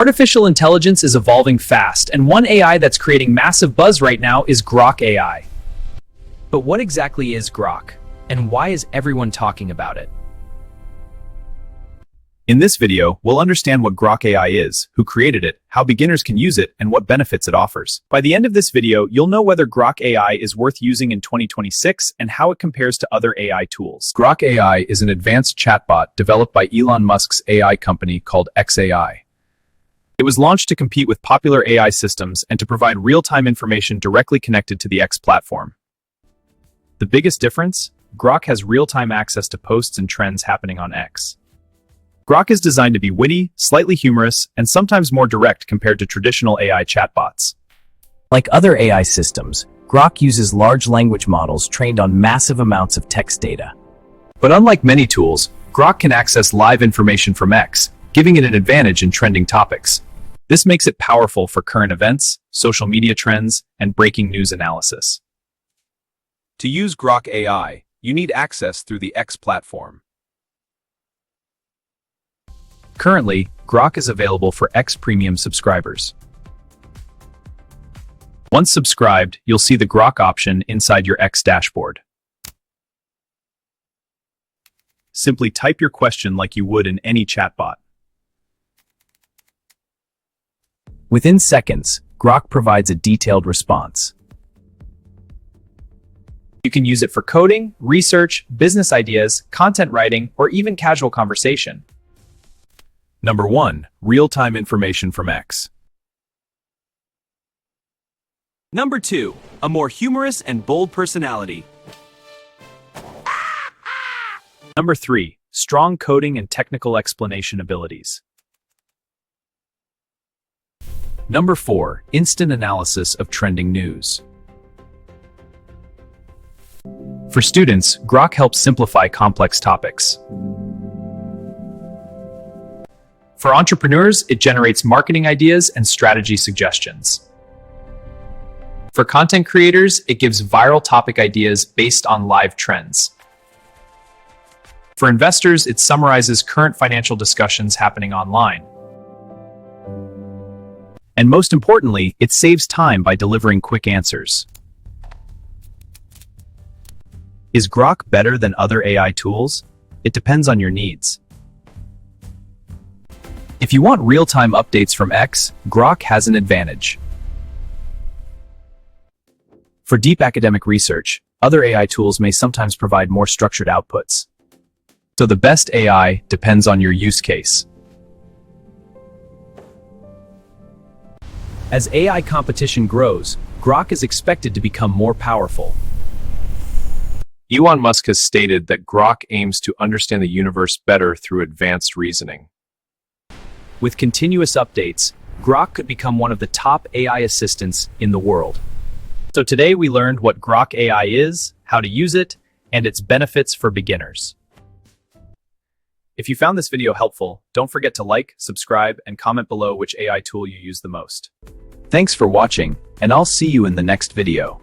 Artificial intelligence is evolving fast, and one AI that's creating massive buzz right now is Grok AI. But what exactly is Grok, and why is everyone talking about it? In this video, we'll understand what Grok AI is, who created it, how beginners can use it, and what benefits it offers. By the end of this video, you'll know whether Grok AI is worth using in 2026 and how it compares to other AI tools. Grok AI is an advanced chatbot developed by Elon Musk's AI company called XAI. It was launched to compete with popular AI systems and to provide real-time information directly connected to the X platform. The biggest difference? Grok has real-time access to posts and trends happening on X. Grok is designed to be witty, slightly humorous, and sometimes more direct compared to traditional AI chatbots. Like other AI systems, Grok uses large language models trained on massive amounts of text data. But unlike many tools, Grok can access live information from X, giving it an advantage in trending topics. This makes it powerful for current events, social media trends, and breaking news analysis. To use Grok AI, you need access through the X platform. Currently, Grok is available for X Premium subscribers. Once subscribed, you'll see the Grok option inside your X dashboard. Simply type your question like you would in any chatbot. Within seconds, Grok provides a detailed response. You can use it for coding, research, business ideas, content writing, or even casual conversation. Number 1. Real-time information from X. Number 2. A more humorous and bold personality. Number 3. Strong coding and technical explanation abilities. Number 4. Instant analysis of trending news. For students, Grok helps simplify complex topics. For entrepreneurs, it generates marketing ideas and strategy suggestions. For content creators, it gives viral topic ideas based on live trends. For investors, it summarizes current financial discussions happening online. And most importantly, it saves time by delivering quick answers. Is Grok better than other AI tools? It depends on your needs. If you want real-time updates from X, Grok has an advantage. For deep academic research, other AI tools may sometimes provide more structured outputs. So the best AI depends on your use case. As AI competition grows, Grok is expected to become more powerful. Elon Musk has stated that Grok aims to understand the universe better through advanced reasoning. With continuous updates, Grok could become one of the top AI assistants in the world. So today we learned what Grok AI is, how to use it, and its benefits for beginners. If you found this video helpful, don't forget to like, subscribe, and comment below which AI tool you use the most. Thanks for watching, and I'll see you in the next video.